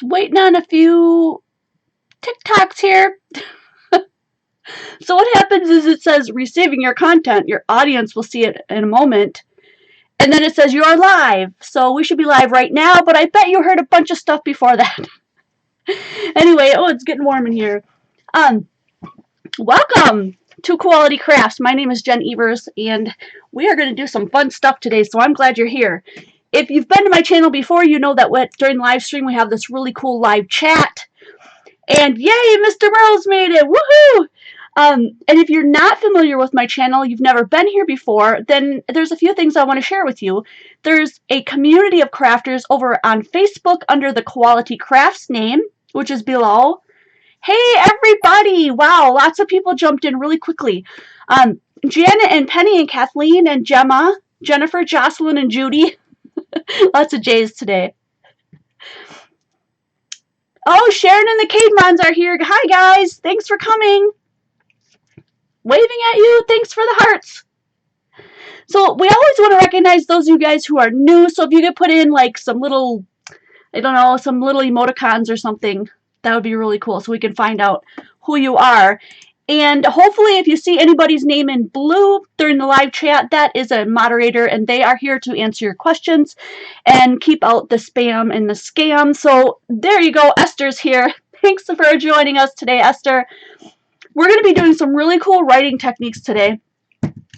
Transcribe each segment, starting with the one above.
Just waiting on a few TikToks here. So what happens is it says receiving your content. Your audience will see it in a moment. And then it says you're live. So we should be live right now, but I bet you heard a bunch of stuff before that. Anyway, oh, it's getting warm in here. Welcome to Quality Crafts. My name is Jen Evers, and we are going to do some fun stuff today, so I'm glad you're here. If you've been to my channel before, you know that during live stream we have this really cool live chat. And yay, Mr. Merle's made it! Woohoo! And if you're not familiar with my channel, you've never been here before, then there's a few things I want to share with you. There's a community of crafters over on Facebook under the Quality Crafts name, which is below. Hey, everybody! Wow, lots of people jumped in really quickly. Janet and Penny and Kathleen and Gemma, Jennifer, Jocelyn, and Judy. Lots of J's today. Oh, Sharon and the Cademons are here. Hi, guys. Thanks for coming. Waving at you. Thanks for the hearts. So we always want to recognize those of you guys who are new. So if you could put in like some little, I don't know, some little emoticons or something, that would be really cool so we can find out who you are. And hopefully if you see anybody's name in blue during the live chat, that is a moderator and they are here to answer your questions and keep out the spam and the scam. So there you go. Esther's here. Thanks for joining us today, Esther. We're going to be doing some really cool writing techniques today.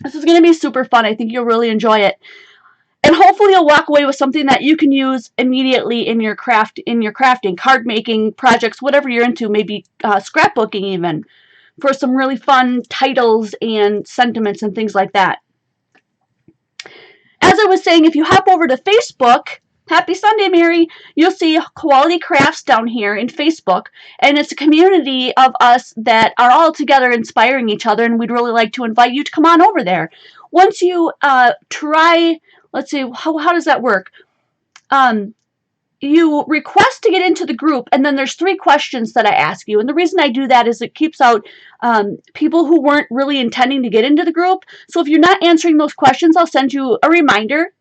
This is going to be super fun. I think you'll really enjoy it. And hopefully you'll walk away with something that you can use immediately in your crafting, card making projects, whatever you're into, maybe scrapbooking even, for some really fun titles and sentiments and things like that. As I was saying, if you hop over to Facebook, happy Sunday, Mary, you'll see Quality Crafts down here in Facebook, and it's a community of us that are all together inspiring each other, and we'd really like to invite you to come on over there. Once you try, let's see, how does that work? You request to get into the group, and then there's 3 questions that I ask you. And the reason I do that is it keeps out people who weren't really intending to get into the group. So if you're not answering those questions, I'll send you a reminder.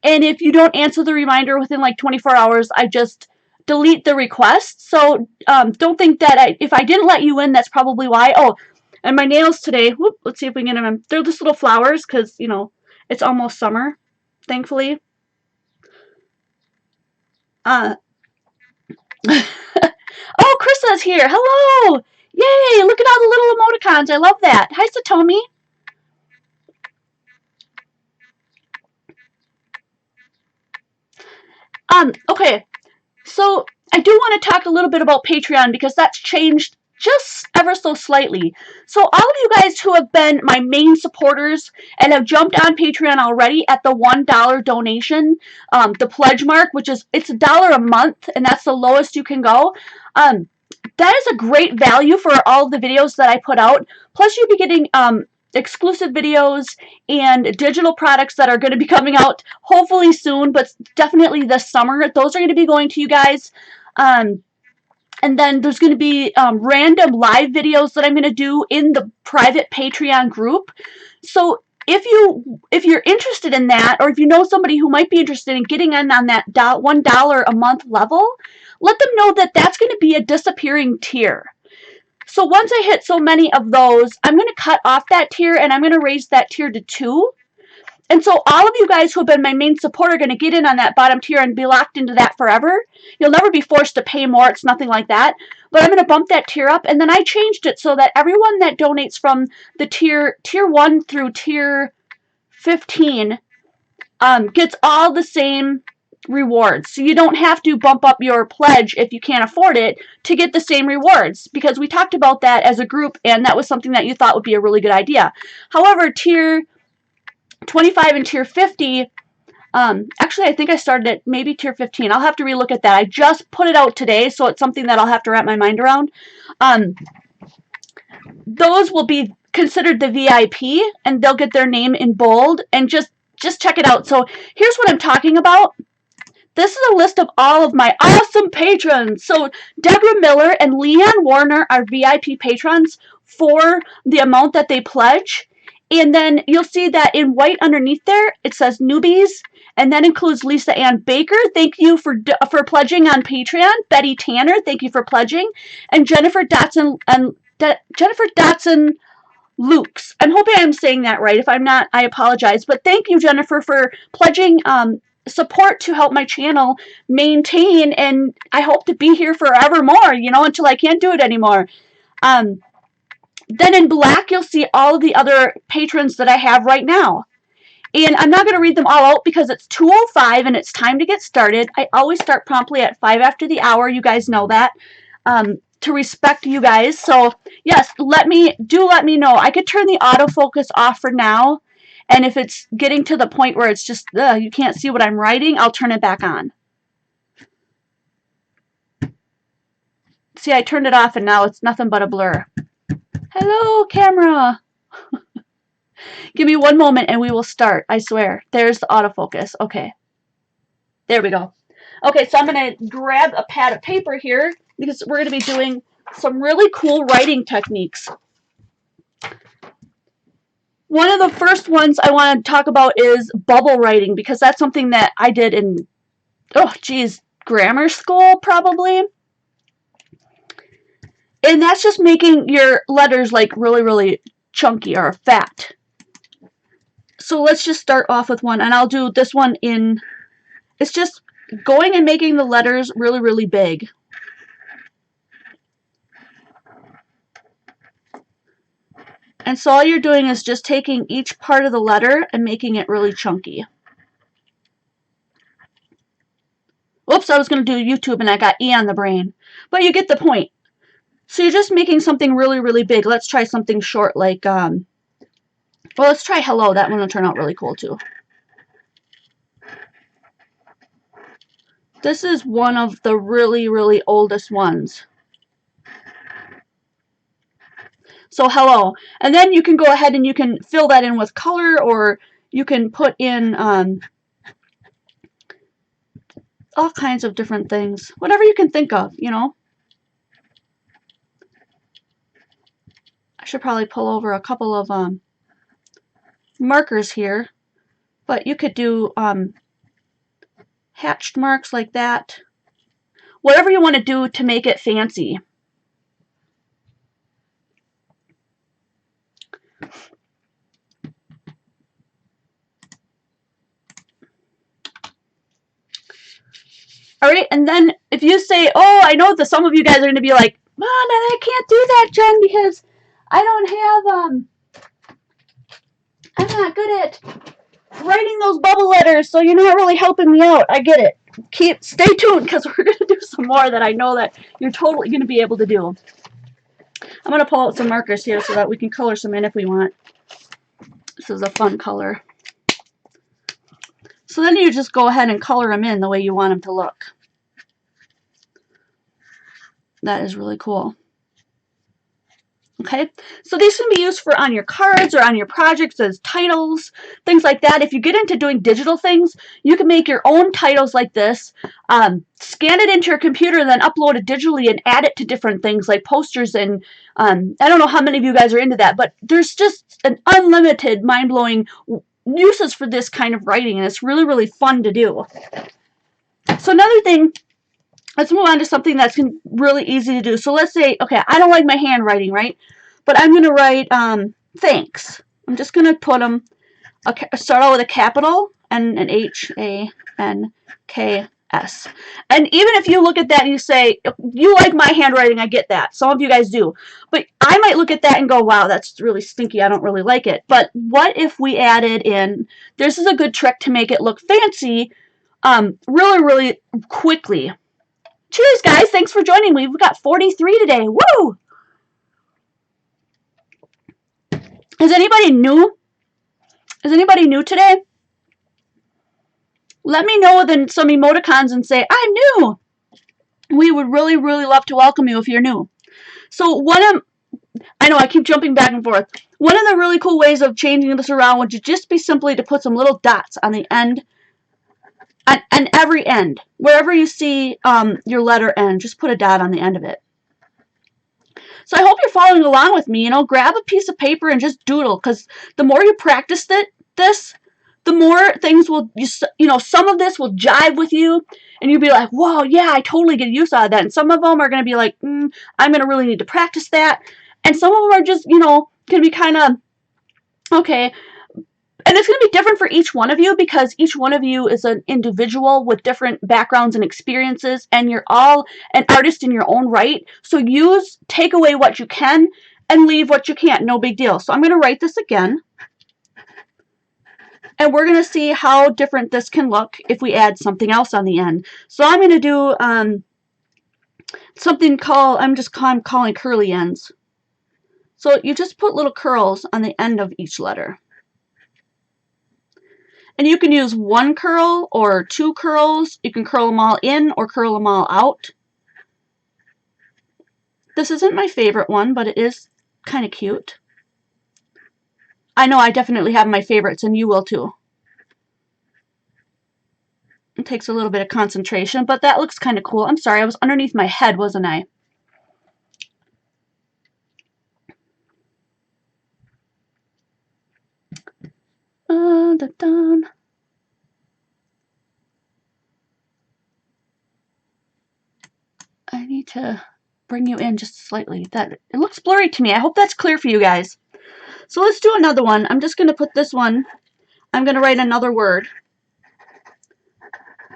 And if you don't answer the reminder within like 24 hours, I just delete the request. So don't think that if I didn't let you in, that's probably why. Oh, and my nails today, whoop, let's see if we can get them. They're just little flowers because, you know, it's almost summer, thankfully. Oh, Krista's here. Hello! Yay! Look at all the little emoticons. I love that. Hi, Satomi. Okay. So I do want to talk a little bit about Patreon because that's changed just ever so slightly. So all of you guys who have been my main supporters and have jumped on Patreon already at the $1 donation, the pledge mark, which is, it's $1 a month, and that's the lowest you can go. That is a great value for all the videos that I put out. Plus you'll be getting exclusive videos and digital products that are going to be coming out hopefully soon, but definitely this summer. Those are going to be going to you guys. And then there's going to be random live videos that I'm going to do in the private Patreon group. So if you're interested in that, or if you know somebody who might be interested in getting in on that $1 a month level, let them know that that's going to be a disappearing tier. So once I hit so many of those, I'm going to cut off that tier and I'm going to raise that tier to 2. And so all of you guys who have been my main support are going to get in on that bottom tier and be locked into that forever. You'll never be forced to pay more. It's nothing like that. But I'm going to bump that tier up. And then I changed it so that everyone that donates from the tier 1 through tier 15 gets all the same rewards. So you don't have to bump up your pledge if you can't afford it to get the same rewards, because we talked about that as a group and that was something that you thought would be a really good idea. However, tier 25 and tier 50, actually I think I started at maybe tier 15. I'll have to relook at that. I just put it out today, so it's something that I'll have to wrap my mind around. Those will be considered the VIP and they'll get their name in bold, and just check it out. So here's what I'm talking about. This is a list of all of my awesome patrons. So Deborah Miller and Leanne Warner are VIP patrons for the amount that they pledge. And then you'll see that in white underneath there, it says newbies, and that includes Lisa Ann Baker. Thank you for pledging on Patreon. Betty Tanner, thank you for pledging, and Jennifer Dotson Lukes. I'm hoping I'm saying that right. If I'm not, I apologize. But thank you, Jennifer, for pledging support to help my channel maintain, and I hope to be here forevermore, you know, until I can't do it anymore. Then in black, you'll see all of the other patrons that I have right now. And I'm not going to read them all out because it's 2:05 and it's time to get started. I always start promptly at 5 after the hour. You guys know that. To respect you guys. So, yes, let me know. I could turn the autofocus off for now. And if it's getting to the point where it's just, you can't see what I'm writing, I'll turn it back on. See, I turned it off and now it's nothing but a blur. Hello, camera. Give me one moment and we will start. I swear. There's the autofocus. Okay. There we go. Okay, so I'm going to grab a pad of paper here because we're going to be doing some really cool writing techniques. One of the first ones I want to talk about is bubble writing because that's something that I did in, grammar school probably. And that's just making your letters like really, really chunky or fat. So let's just start off with one, and I'll do this one in, it's just going and making the letters really, really big. And so all you're doing is just taking each part of the letter and making it really chunky. Whoops, I was going to do YouTube and I got E on the brain. But you get the point. So you're just making something really, really big. Let's try something short like, well, let's try hello. That one will turn out really cool too. This is one of the really, really oldest ones. So hello. And then you can go ahead and you can fill that in with color, or you can put in all kinds of different things. Whatever you can think of, you know. I should probably pull over a couple of markers here. But you could do hatched marks like that. Whatever you want to do to make it fancy. Alright, and then if you say, oh, I know that some of you guys are going to be like, Mom, I can't do that, Jen, because I don't have, I'm not good at writing those bubble letters, so you're not really helping me out. I get it. Stay tuned, because we're going to do some more that I know that you're totally going to be able to do. I'm going to pull out some markers here so that we can color some in if we want. This is a fun color. So then you just go ahead and color them in the way you want them to look. That is really cool. Okay, so these can be used for on your cards or on your projects as titles, things like that. If you get into doing digital things, you can make your own titles like this, scan it into your computer, and then upload it digitally and add it to different things like posters. And I don't know how many of you guys are into that, but there's just an unlimited, mind-blowing uses for this kind of writing, and it's really, really fun to do. So another thing, let's move on to something that's really easy to do. So let's say, okay, I don't like my handwriting, right? But I'm going to write thanks. I'm just going to put them, start out with a capital and an H-A-N-K-S. And even if you look at that and you say, you like my handwriting, I get that. Some of you guys do. But I might look at that and go, wow, that's really stinky. I don't really like it. But what if we added in, this is a good trick to make it look fancy really, really quickly. Cheers, guys. Thanks for joining me. We've got 43 today. Woo! Is anybody new? Is anybody new today? Let me know with some emoticons and say, I'm new. We would really, really love to welcome you if you're new. So I know I keep jumping back and forth. One of the really cool ways of changing this around would just be simply to put some little dots on the end, and every end. Wherever you see your letter end, just put a dot on the end of it. So I hope you're following along with me. You know, grab a piece of paper and just doodle, because the more you practice this, the more things will, you know, some of this will jive with you, and you'll be like, whoa, yeah, I totally get use out of that. And some of them are going to be like, I'm going to really need to practice that. And some of them are just, you know, going to be kind of, okay. And it's going to be different for each one of you, because each one of you is an individual with different backgrounds and experiences, and you're all an artist in your own right. So take away what you can and leave what you can't. No big deal. So I'm going to write this again. And we're going to see how different this can look if we add something else on the end. So I'm going to do something called, I'm calling curly ends. So you just put little curls on the end of each letter. And you can use one curl or two curls. You can curl them all in or curl them all out. This isn't my favorite one, but it is kind of cute. I know I definitely have my favorites, and you will too. It takes a little bit of concentration, but that looks kind of cool. I'm sorry, I was underneath my head, wasn't I? Dun. I need to bring you in just slightly. It looks blurry to me. I hope that's clear for you guys. So let's do another one. I'm just going to put this one, I'm going to write another word.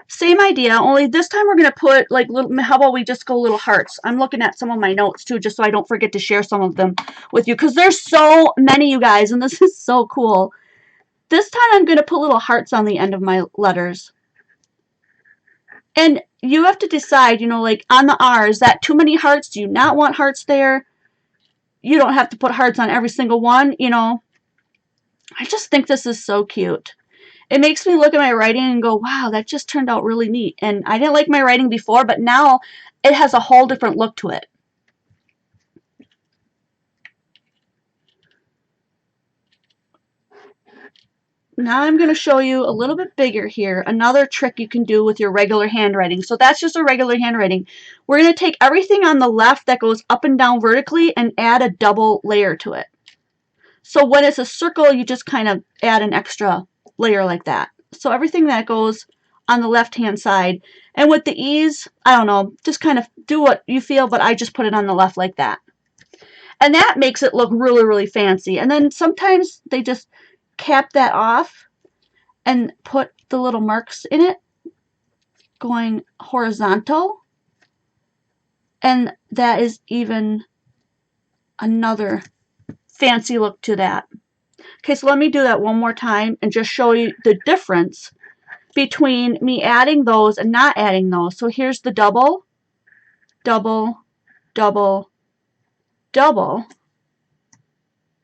Same idea, only this time we're going to put like little, how about we just go little hearts? I'm looking at some of my notes too, just so I don't forget to share some of them with you, because there's so many, you guys, and this is so cool. This time I'm going to put little hearts on the end of my letters. And you have to decide, you know, like on the R, is that too many hearts? Do you not want hearts there? You don't have to put hearts on every single one, you know. I just think this is so cute. It makes me look at my writing and go, wow, that just turned out really neat. And I didn't like my writing before, but now it has a whole different look to it. Now I'm going to show you a little bit bigger here, another trick you can do with your regular handwriting. So that's just a regular handwriting. We're going to take everything on the left that goes up and down vertically and add a double layer to it. So when it's a circle, you just kind of add an extra layer like that. So everything that goes on the left-hand side. And with the ease, I don't know, just kind of do what you feel, but I just put it on the left like that. And that makes it look really, really fancy. And then sometimes they just cap that off and put the little marks in it going horizontal. And that is even another fancy look to that. Okay, so let me do that one more time and just show you the difference between me adding those and not adding those. So here's the double, double, double, double.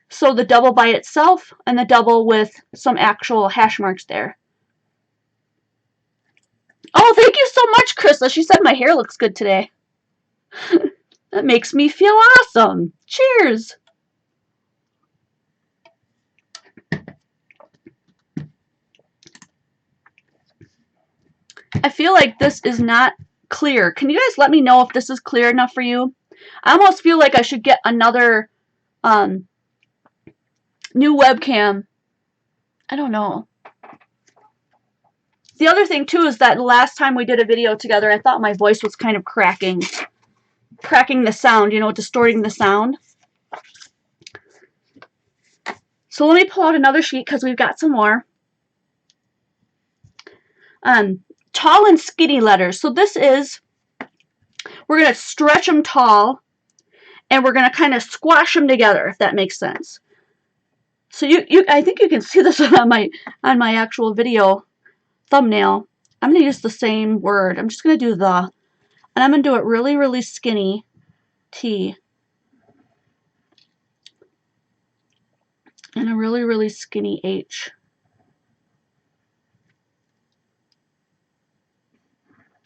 So the double by itself and the double with some actual hash marks there. Oh, thank you so much, Krista. She said my hair looks good today. That makes me feel awesome. Cheers. I feel like this is not clear. Can you guys let me know if this is clear enough for you? I almost feel like I should get another new webcam. I don't know. The other thing too is that last time we did a video together, I thought my voice was kind of cracking the sound, you know, distorting the sound. So let me pull out another sheet because we've got some more. Tall and skinny letters. So this is, we're going to stretch them tall and we're going to kind of squash them together, if that makes sense. So I think you can see this on my actual video thumbnail. I'm going to use the same word. I'm just going to do the, and I'm going to do it really, really skinny, T. And a really, really skinny H.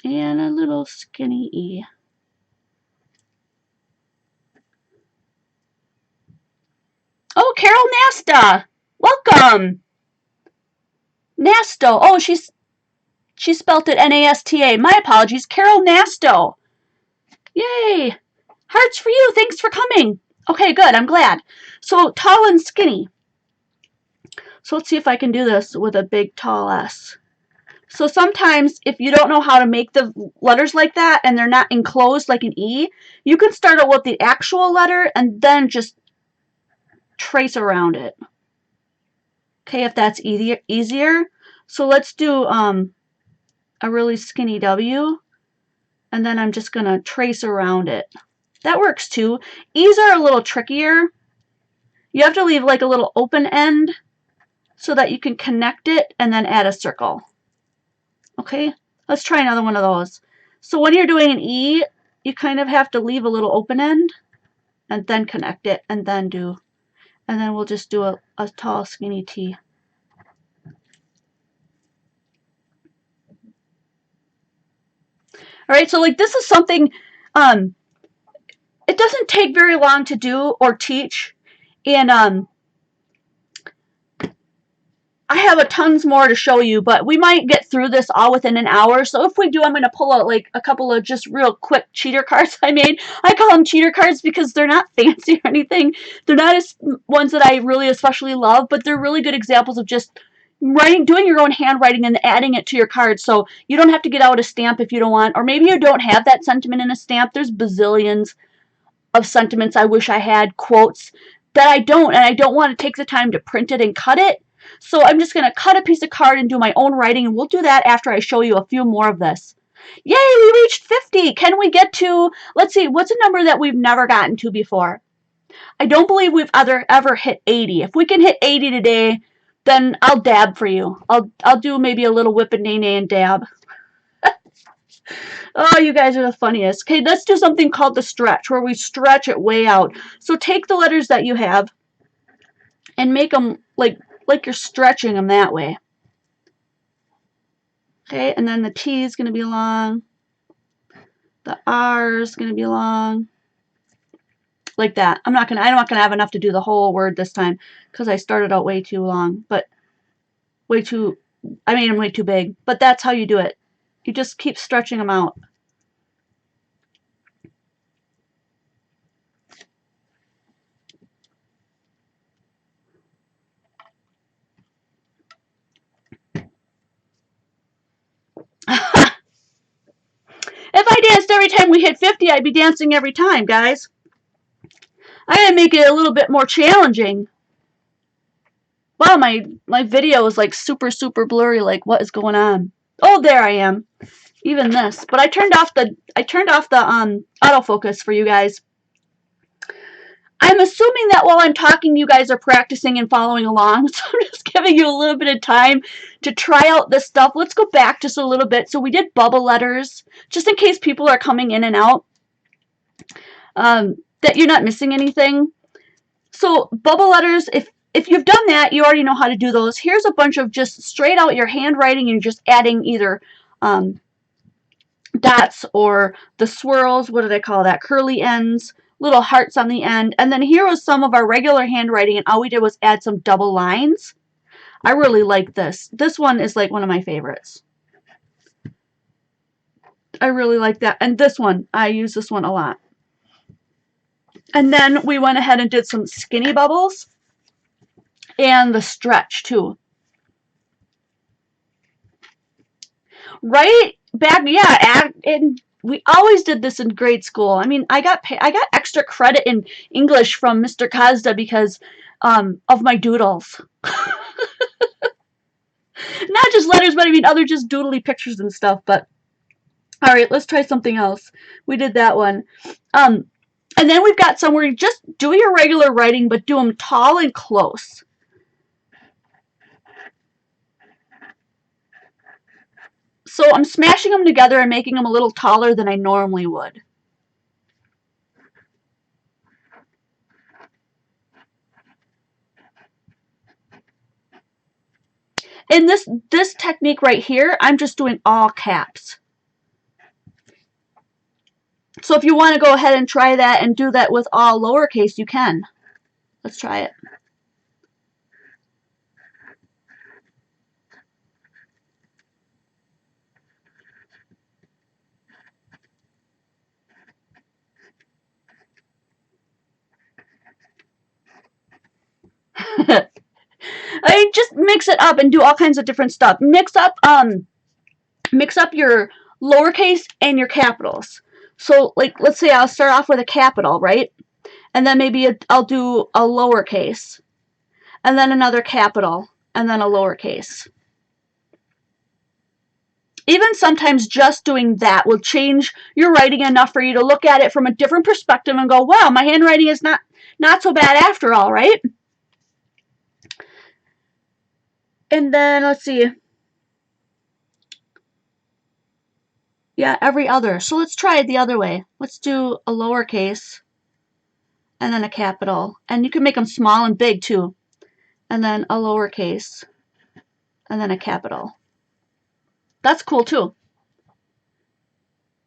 And a little skinny E. Oh, Carol Nasta! Welcome! Nasto. Oh, she spelt it N-A-S-T-A. My apologies. Carol Nasto. Yay! Hearts for you. Thanks for coming. Okay, good. I'm glad. So tall and skinny. So let's see if I can do this with a big tall S. So sometimes if you don't know how to make the letters like that and they're not enclosed like an E, you can start out with the actual letter and then just trace around it. Okay, if that's easier. So let's do a really skinny W, and then I'm just going to trace around it. That works too. E's are a little trickier. You have to leave like a little open end so that you can connect it and then add a circle. Okay, let's try another one of those. So when you're doing an E, you kind of have to leave a little open end and then connect it and then we'll just do a tall skinny T. All right, so like this is something, it doesn't take very long to do or teach, and I have a tons more to show you, but we might get through this all within an hour. So if we do, I'm going to pull out like a couple of just real quick cheater cards I made. I call them cheater cards because they're not fancy or anything. They're not as ones that I really especially love, but they're really good examples of just doing your own handwriting and adding it to your card. So you don't have to get out a stamp if you don't want, or maybe you don't have that sentiment in a stamp. There's bazillions of sentiments I wish I had, quotes that I don't, and I don't want to take the time to print it and cut it. So I'm just going to cut a piece of card and do my own writing, and we'll do that after I show you a few more of this. Yay, we reached 50. Can we get to, let's see, what's a number that we've never gotten to before? I don't believe we've ever hit 80. If we can hit 80 today, then I'll dab for you. I'll do maybe a little whip and nay nay and dab. Oh, you guys are the funniest. Okay, let's do something called the stretch, where we stretch it way out. So take the letters that you have and make them like you're stretching them that way. Okay, and then the T is going to be long. The R is going to be long. Like that. I'm not gonna have enough to do the whole word this time because I started out way too long, but I made them way too big. But that's how you do it. You just keep stretching them out. If I danced every time we hit 50, I'd be dancing every time, guys. I gotta make it a little bit more challenging. Wow, my video is like super blurry. Like, what is going on? Oh, there I am. Even this, but I turned off the autofocus for you guys. I'm assuming that while I'm talking, you guys are practicing and following along. So I'm just giving you a little bit of time to try out this stuff. Let's go back just a little bit. So we did bubble letters, just in case people are coming in and out, that you're not missing anything. So bubble letters, if you've done that, you already know how to do those. Here's a bunch of just straight out your handwriting and just adding either dots or the swirls, what did I call that, curly ends, little hearts on the end. And then here was some of our regular handwriting, and all we did was add some double lines. I really like this. This one is like one of my favorites. I really like that. And this one, I use this one a lot. And then we went ahead and did some skinny bubbles and the stretch too. Right back, yeah, and we always did this in grade school. I mean, I got extra credit in English from Mr. Kazda because of my doodles. Not just letters, but I mean other just doodly pictures and stuff. But all right, let's try something else. We did that one. And then we've got some where you just do your regular writing, but do them tall and close. So I'm smashing them together and making them a little taller than I normally would. In this technique right here, I'm just doing all caps. So if you want to go ahead and try that and do that with all lowercase, you can. Let's try it. mix it up and do all kinds of different stuff. Mix up your lowercase and your capitals. So like, let's say I'll start off with a capital, right? And then maybe I'll do a lowercase, and then another capital, and then a lowercase. Even sometimes just doing that will change your writing enough for you to look at it from a different perspective and go, wow, my handwriting is not so bad after all, right? And then, let's see. Yeah, every other. So let's try it the other way. Let's do a lowercase and then a capital. And you can make them small and big too. And then a lowercase and then a capital. That's cool too.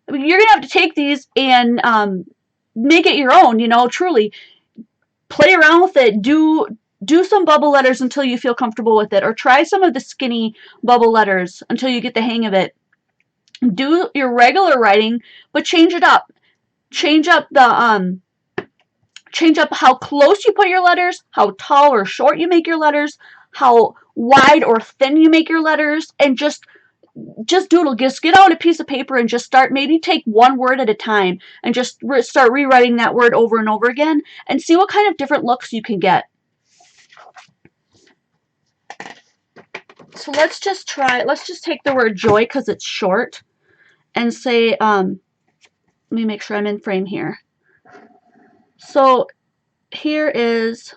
I mean, you're going to have to take these and make it your own, you know, truly. Play around with it. Do some bubble letters until you feel comfortable with it. Or try some of the skinny bubble letters until you get the hang of it. Do your regular writing, but change it up. Change up how close you put your letters, how tall or short you make your letters, how wide or thin you make your letters, and just doodle. Just get out a piece of paper and just start. Maybe take one word at a time and just start rewriting that word over and over again, and see what kind of different looks you can get. So let's just take the word joy because it's short, and say, let me make sure I'm in frame here. So here's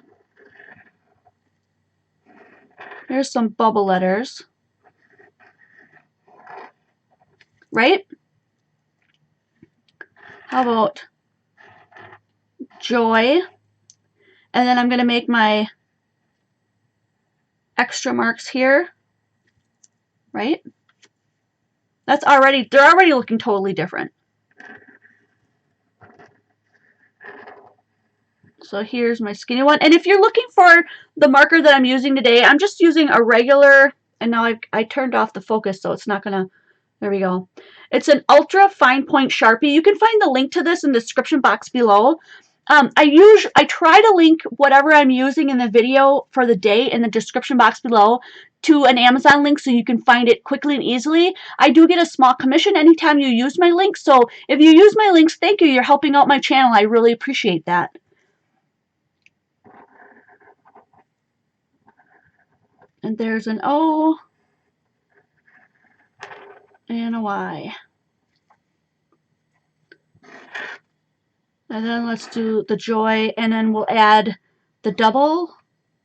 some bubble letters, right? How about joy? And then I'm going to make my extra marks here, right? They're already looking totally different. So here's my skinny one. And if you're looking for the marker that I'm using today, I'm just using a regular, and now I turned off the focus, so it's not gonna, there we go. It's an ultra fine point Sharpie. You can find the link to this in the description box below. I try to link whatever I'm using in the video for the day in the description box below to an Amazon link so you can find it quickly and easily. I do get a small commission anytime you use my links, so if you use my links, thank you. You're helping out my channel. I really appreciate that. And there's an O and a Y. And then let's do the joy, and then we'll add the double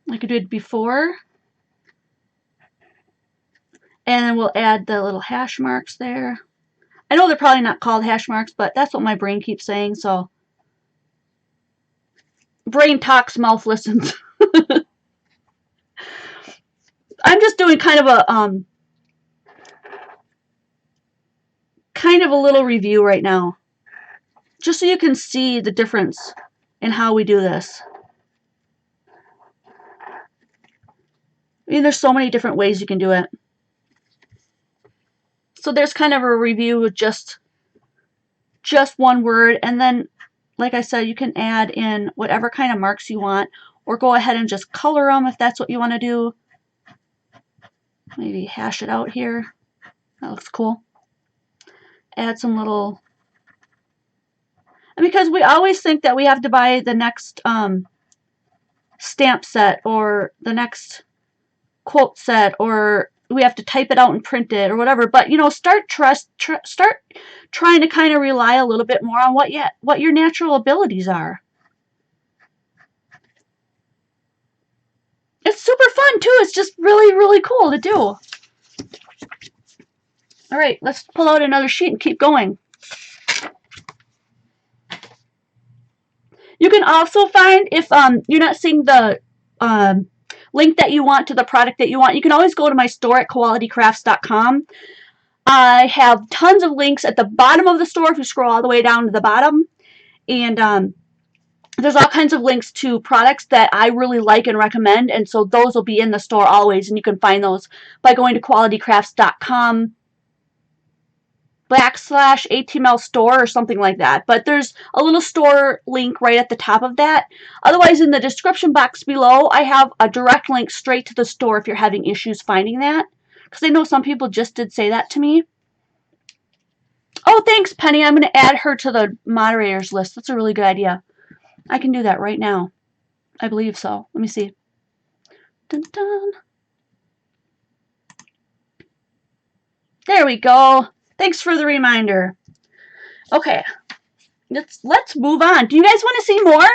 like I did before. And then we'll add the little hash marks there. I know they're probably not called hash marks, but that's what my brain keeps saying, so. Brain talks, mouth listens. I'm just doing kind of a little review right now, just so you can see the difference in how we do this. I mean, there's so many different ways you can do it. So there's kind of a review with just one word, and then, like I said, you can add in whatever kind of marks you want, or go ahead and just color them if that's what you want to do. Maybe hash it out here. That looks cool. Add some little, and because we always think that we have to buy the next stamp set or the next quote set, or we have to type it out and print it or whatever, but you know, start trying to kind of rely a little bit more on what your natural abilities are. It's super fun too. It's just really, really cool to do. All right, let's pull out another sheet and keep going. You can also find, if you're not seeing the link that you want to the product that you want, you can always go to my store at qualitycrafts.com. I have tons of links at the bottom of the store if you scroll all the way down to the bottom. And there's all kinds of links to products that I really like and recommend, and so those will be in the store always, and you can find those by going to qualitycrafts.com. /HTML store or something like that. But there's a little store link right at the top of that. Otherwise, in the description box below, I have a direct link straight to the store if you're having issues finding that. Because I know some people just did say that to me. Oh, thanks, Penny. I'm going to add her to the moderators list. That's a really good idea. I can do that right now. I believe so. Let me see. Dun, dun. There we go. Thanks for the reminder. Okay, let's move on. Do you guys want to see more?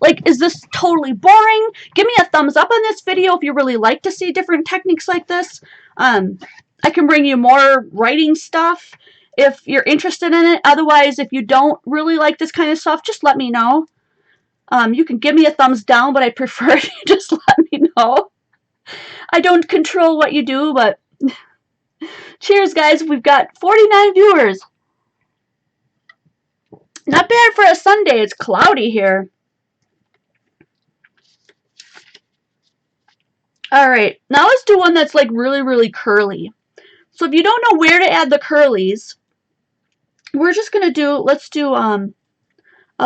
Like, is this totally boring? Give me a thumbs up on this video if you really like to see different techniques like this. I can bring you more writing stuff if you're interested in it. Otherwise, if you don't really like this kind of stuff, just let me know. You can give me a thumbs down, but I prefer if you just let me know. I don't control what you do, but cheers, guys. We've got 49 viewers. Not bad for a Sunday. It's cloudy here. Alright, now let's do one that's like really, really curly. So if you don't know where to add the curlies, we're just going to do, let's do, I'll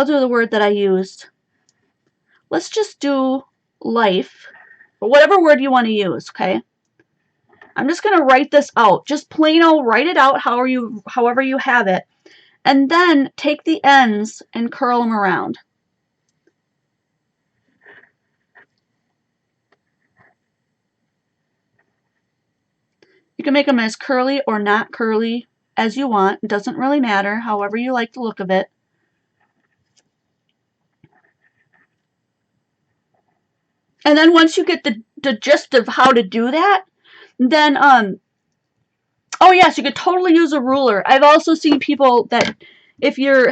do the word that I used. Let's just do life, or whatever word you want to use, okay? I'm just going to write this out. Just plain old write it out however you have it. And then take the ends and curl them around. You can make them as curly or not curly as you want. It doesn't really matter, however you like the look of it. And then once you get the gist of how to do that, then, oh yes, you could totally use a ruler. I've also seen people that if you're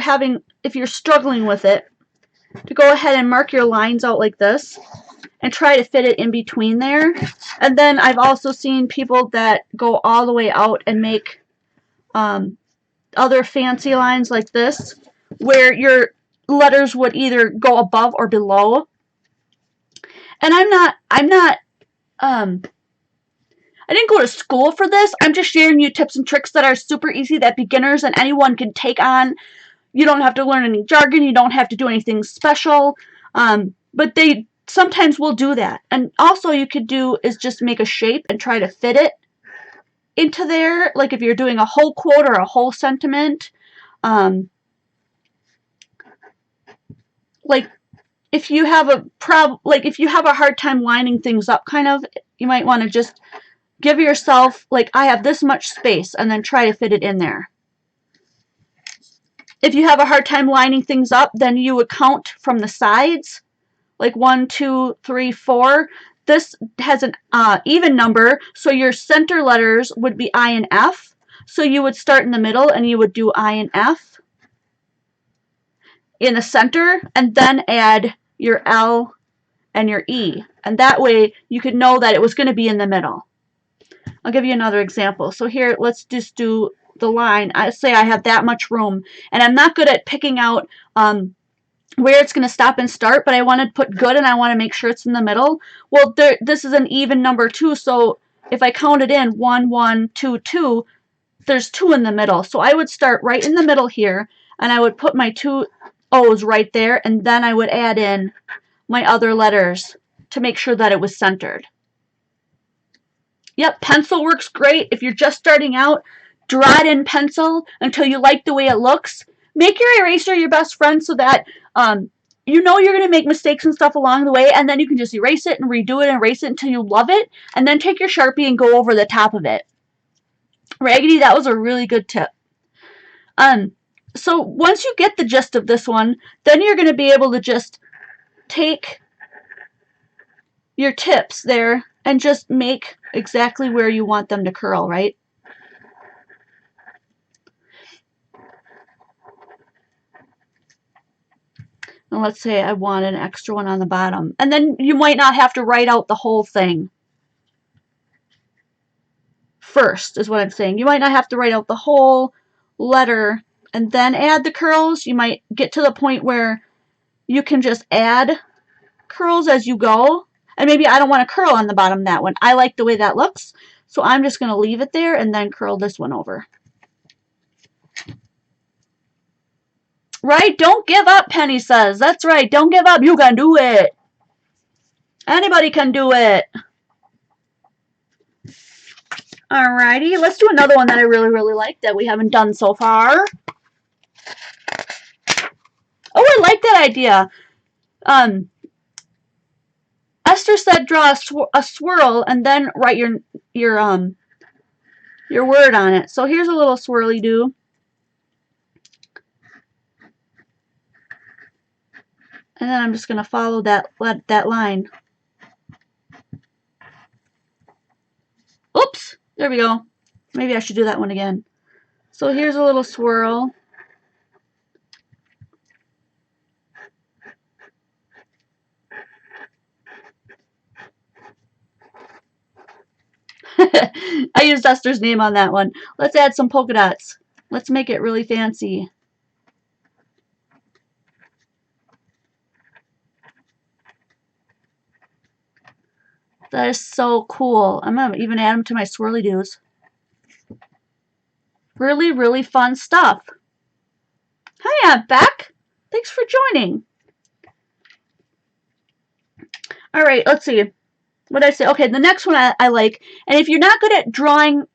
struggling with it, to go ahead and mark your lines out like this and try to fit it in between there. And then I've also seen people that go all the way out and make other fancy lines like this, where your letters would either go above or below. And I didn't go to school for this. I'm just sharing you tips and tricks that are super easy that beginners and anyone can take on. You don't have to learn any jargon. You don't have to do anything special. But they sometimes will do that. And also you could do is just make a shape and try to fit it into there. Like if you're doing a whole quote or a whole sentiment. Like if you have a hard time lining things up, kind of, you might want to just give yourself, like, I have this much space, and then try to fit it in there. If you have a hard time lining things up, then you would count from the sides, like 1, 2, 3, 4. This has an even number, so your center letters would be I and F. So you would start in the middle, and you would do I and F in the center, and then add your L and your E. And that way, you could know that it was going to be in the middle. I'll give you another example. So here, let's just do the line. I say I have that much room, and I'm not good at picking out where it's going to stop and start, but I want to put good, and I want to make sure it's in the middle. Well, this is an even number too, so if I count it in 1, 1, 2, 2, there's 2 in the middle. So I would start right in the middle here, and I would put my 2 O's right there, and then I would add in my other letters to make sure that it was centered. Yep, pencil works great. If you're just starting out, draw it in pencil until you like the way it looks. Make your eraser your best friend so that you know you're going to make mistakes and stuff along the way, and then you can just erase it and redo it and erase it until you love it, and then take your Sharpie and go over the top of it. Raggedy, that was a really good tip. So once you get the gist of this one, then you're going to be able to just take your tips there and just make exactly where you want them to curl, right? And let's say I want an extra one on the bottom. And then you might not have to write out the whole thing first, is what I'm saying. You might not have to write out the whole letter and then add the curls. You might get to the point where you can just add curls as you go. And maybe I don't want to curl on the bottom of that one. I like the way that looks, so I'm just going to leave it there and then curl this one over. Right? Don't give up, Penny says. That's right. Don't give up. You can do it. Anybody can do it. Alrighty, let's do another one that I really, really like that we haven't done so far. Oh, I like that idea. Esther said draw a swirl and then write your word on it. So here's a little swirly do. And then I'm just going to follow that line. Oops, there we go. Maybe I should do that one again. So here's a little swirl. I used Esther's name on that one. Let's add some polka dots. Let's make it really fancy. That is so cool. I'm going to even add them to my swirly doos. Really, really fun stuff. Hi, Aunt Beck. Thanks for joining. All right, let's see. What did I say? Okay, the next one I like. And if you're not good at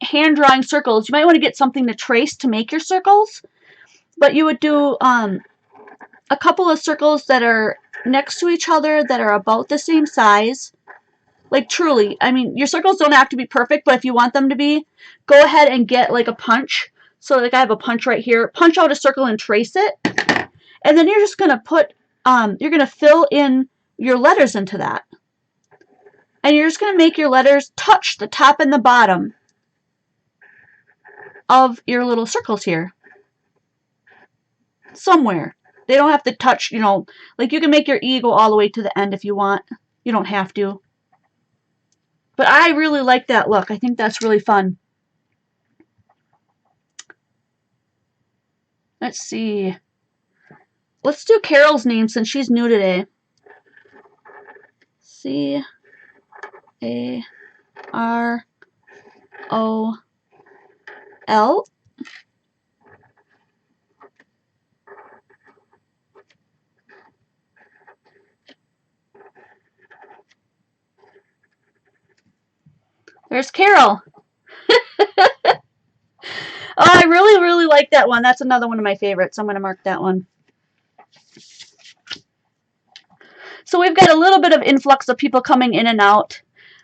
hand drawing circles, you might want to get something to trace to make your circles. But you would do a couple of circles that are next to each other that are about the same size. Like truly, I mean, your circles don't have to be perfect, but if you want them to be, go ahead and get like a punch. So like I have a punch right here. Punch out a circle and trace it. And then you're just going to put, you're going to fill in your letters into that. And you're just going to make your letters touch the top and the bottom of your little circles here. Somewhere. They don't have to touch, you know, like you can make your E go all the way to the end if you want. You don't have to. But I really like that look. I think that's really fun. Let's see. Let's do Carol's name since she's new today. C-A-R-O-L. There's Carol. Oh, I really, really like that one. That's another one of my favorites. I'm going to mark that one. So we've got a little bit of influx of people coming in and out.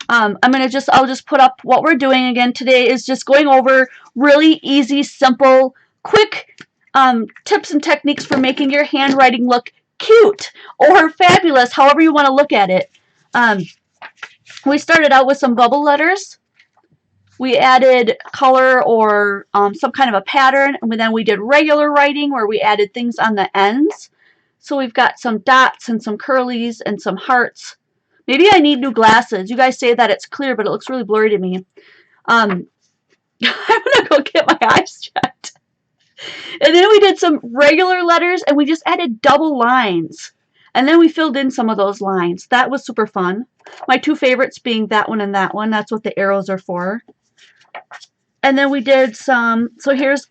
I'll just put up what we're doing again today is just going over really easy, simple, quick tips and techniques for making your handwriting look cute or fabulous, however you want to look at it. We started out with some bubble letters. We added color or some kind of a pattern, and then we did regular writing where we added things on the ends. So we've got some dots and some curlies and some hearts. Maybe I need new glasses. You guys say that it's clear, but it looks really blurry to me. I'm going to go get my eyes checked. And then we did some regular letters, and we just added double lines. And then we filled in some of those lines. That was super fun. My two favorites being that one and that one. That's what the arrows are for. And then we did some, so here's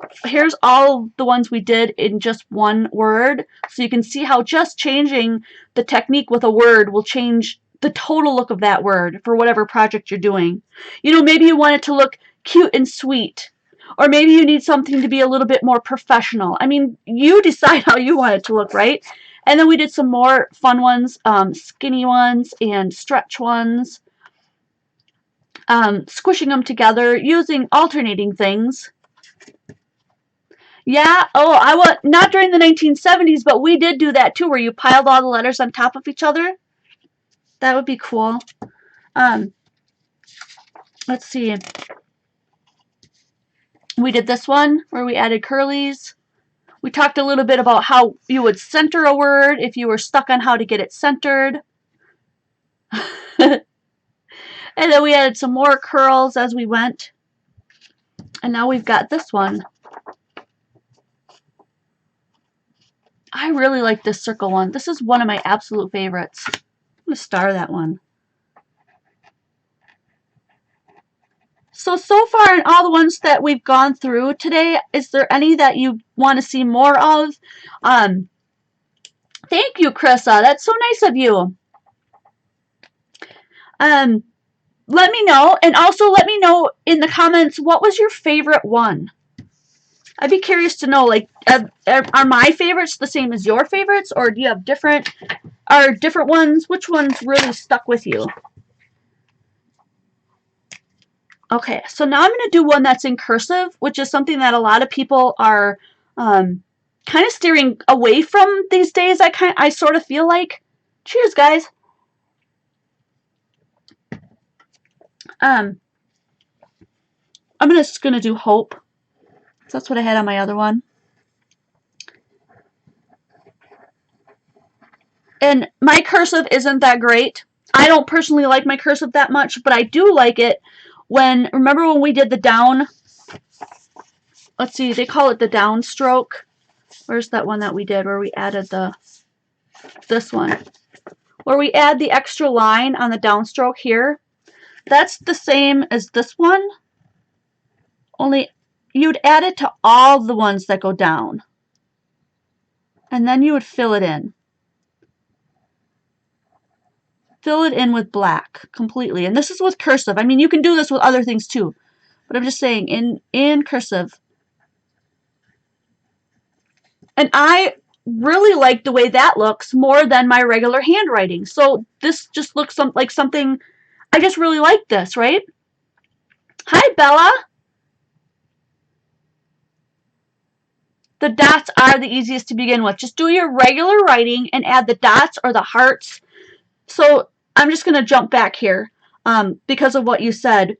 all the ones we did in just one word. So you can see how just changing the technique with a word will change the total look of that word for whatever project you're doing. You know, maybe you want it to look cute and sweet. Or maybe you need something to be a little bit more professional. I mean, you decide how you want it to look, right? And then we did some more fun ones, skinny ones and stretch ones. Squishing them together, using alternating things. Yeah, oh, not during the 1970s, but we did do that too, where you piled all the letters on top of each other. That would be cool. Let's see. We did this one where we added curlies. We talked a little bit about how you would center a word if you were stuck on how to get it centered. And then we added some more curls as we went. And now we've got this one. I really like this circle one. This is one of my absolute favorites. I'm going to star that one. So far in all the ones that we've gone through today, is there any that you want to see more of? Thank you, Krissa. That's so nice of you. Let me know, and also let me know in the comments, what was your favorite one? I'd be curious to know, like, are my favorites the same as your favorites, or do you have different ones? Which ones really stuck with you? Okay, so now I'm going to do one that's in cursive, which is something that a lot of people are kind of steering away from these days. I sort of feel like. Cheers, guys. I'm just gonna do hope. That's what I had on my other one. And my cursive isn't that great. I don't personally like my cursive that much, but I do like it when, remember when we did the down, let's see, they call it the down stroke. Where's that one that we did where we added this one? Where we add the extra line on the downstroke here. That's the same as this one, only you'd add it to all the ones that go down. And then you would fill it in. Fill it in with black completely. And this is with cursive. I mean, you can do this with other things too. But I'm just saying, in cursive. And I really like the way that looks more than my regular handwriting. So this just looks like something, I just really like this, right? Hi, Bella. The dots are the easiest to begin with. Just do your regular writing and add the dots or the hearts. So I'm just going to jump back here because of what you said.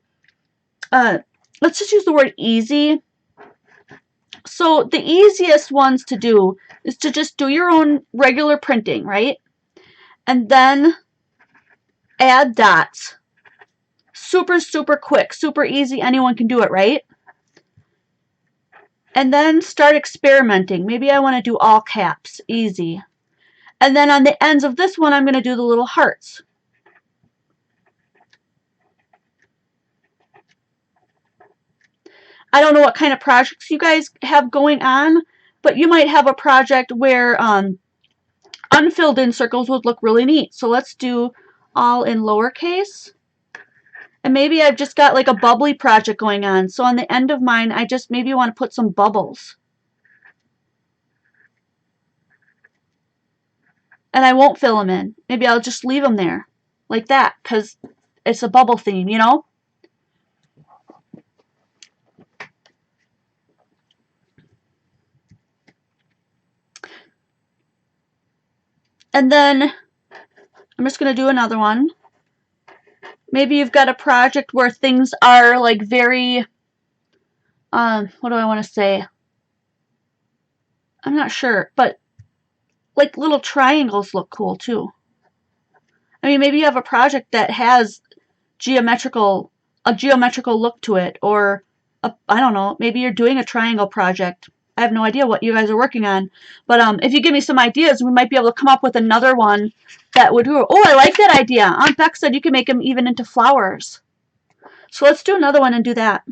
Let's just use the word easy. So the easiest ones to do is to just do your own regular printing, right? And then add dots. Super, super quick, super easy. Anyone can do it, right? And then start experimenting. Maybe I want to do all caps, easy. And then on the ends of this one, I'm going to do the little hearts. I don't know what kind of projects you guys have going on, but you might have a project where unfilled in circles would look really neat. So let's do all in lowercase. And maybe I've just got like a bubbly project going on. So on the end of mine, I just maybe want to put some bubbles. And I won't fill them in. Maybe I'll just leave them there like that because it's a bubble theme, you know? And then I'm just going to do another one. Maybe you've got a project where things are like very, what do I want to say? I'm not sure, but like little triangles look cool too. I mean, maybe you have a project that has a geometrical look to it, or I don't know, maybe you're doing a triangle project. I have no idea what you guys are working on, but if you give me some ideas, we might be able to come up with another one that would do. Oh, I like that idea. Aunt Beck said you can make them even into flowers. So let's do another one and do that.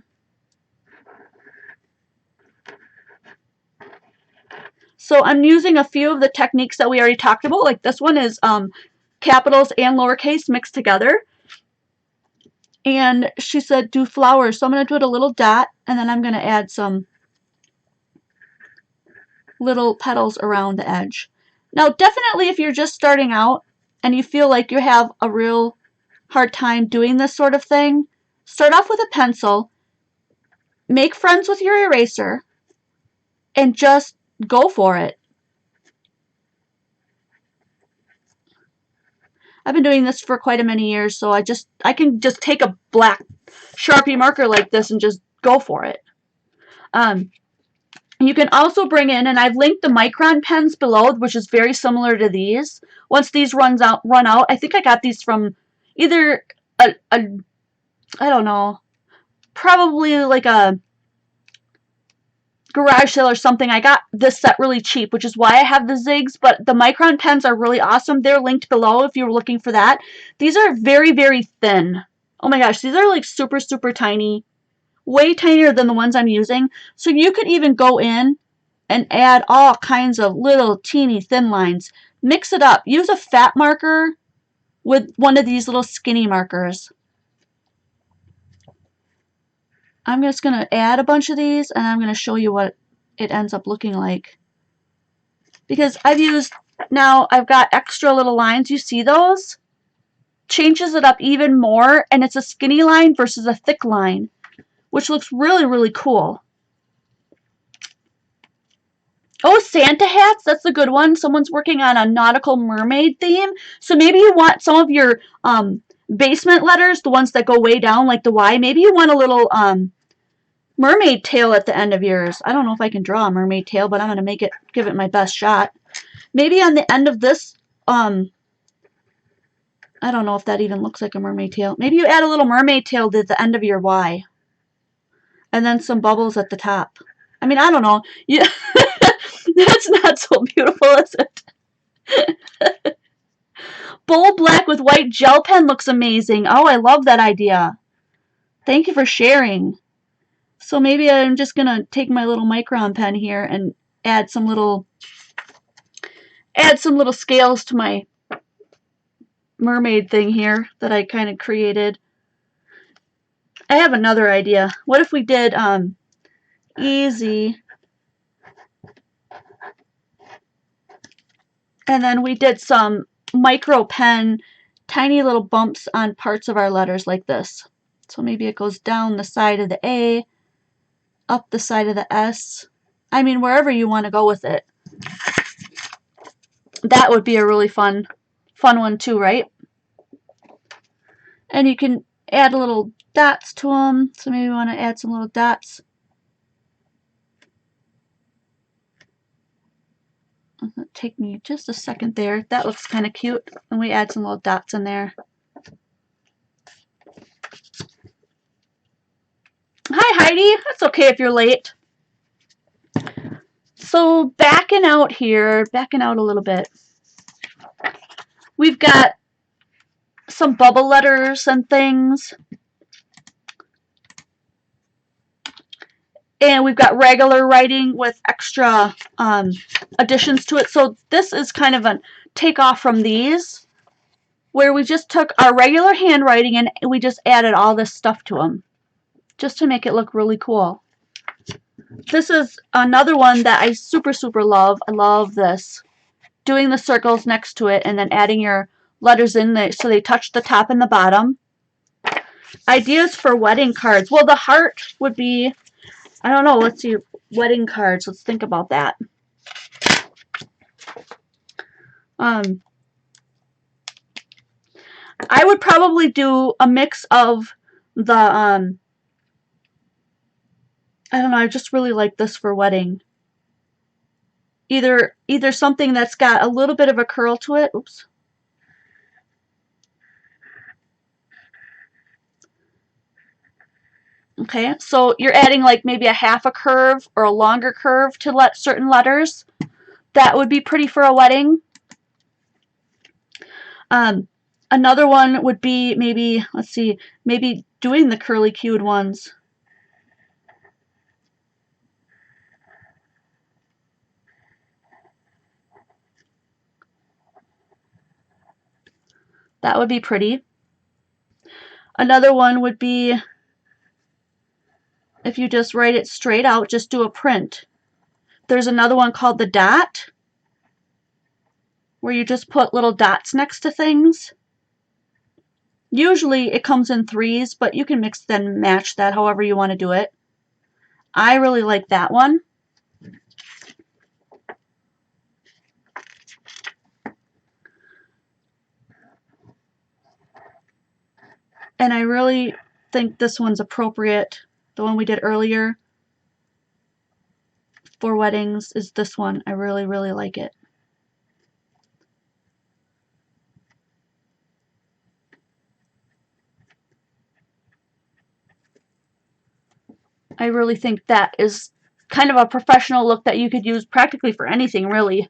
So I'm using a few of the techniques that we already talked about. Like this one is capitals and lowercase mixed together. And she said do flowers. So I'm going to do it a little dot, and then I'm going to add some little petals around the edge. Now, definitely if you're just starting out and you feel like you have a real hard time doing this sort of thing, start off with a pencil, make friends with your eraser, and just go for it. I've been doing this for quite a many years, so I can just take a black Sharpie marker like this and just go for it. You can also bring in, and I've linked the micron pens below, which is very similar to these. Once these run out, I think I got these from either I don't know, probably like a garage sale or something. I got this set really cheap, which is why I have the zigs, but the micron pens are really awesome. They're linked below if you're looking for that. These are very, very thin. Oh my gosh, these are like super, super tiny. way tinier than the ones I'm using. So you could even go in and add all kinds of little teeny thin lines. Mix it up. Use a fat marker with one of these little skinny markers. I'm just going to add a bunch of these and I'm going to show you what it ends up looking like. Because I've got extra little lines. You see those? Changes it up even more, and it's a skinny line versus a thick line, which looks really, really cool. Oh, Santa hats, that's a good one. Someone's working on a nautical mermaid theme. So maybe you want some of your basement letters, the ones that go way down like the Y, maybe you want a little mermaid tail at the end of yours. I don't know if I can draw a mermaid tail, but I'm going to give it my best shot. Maybe on the end of this, I don't know if that even looks like a mermaid tail. Maybe you add a little mermaid tail to the end of your Y. And then some bubbles at the top. I mean, I don't know. Yeah, that's not so beautiful, is it? Bold black with white gel pen looks amazing. Oh, I love that idea. Thank you for sharing. So maybe I'm just going to take my little micron pen here and add some little scales to my mermaid thing here that I kind of created. I have another idea. What if we did easy, and then we did some micro pen, tiny little bumps on parts of our letters like this. So maybe it goes down the side of the A, up the side of the S. I mean, wherever you want to go with it. That would be a really fun one too, right? And you can add little dots to them. So maybe we want to add some little dots. It'll take me just a second there. That looks kind of cute. And we add some little dots in there. Hi, Heidi. That's okay if you're late. So backing out a little bit. We've got some bubble letters and things. And we've got regular writing with extra additions to it. So this is kind of a takeoff from these, where we just took our regular handwriting and we just added all this stuff to them, just to make it look really cool. This is another one that I super, super love. I love this. Doing the circles next to it and then adding your letters in there so they touch the top and the bottom. Ideas for wedding cards. Well, the heart would be, I don't know, let's see, wedding cards. Let's think about that. I would probably do a mix of the, I don't know, I just really like this for wedding. Either something that's got a little bit of a curl to it. Oops. Okay, so you're adding like maybe a half a curve or a longer curve to let certain letters. That would be pretty for a wedding. Another one would be maybe, let's see, maybe doing the curly cued ones. That would be pretty. Another one would be if you just write it straight out, just do a print. There's another one called the dot, where you just put little dots next to things. Usually it comes in threes, but you can mix and match that however you want to do it. I really like that one. And I really think this one's appropriate. The one we did earlier for weddings is this one. I really, really like it. I really think that is kind of a professional look that you could use practically for anything, really.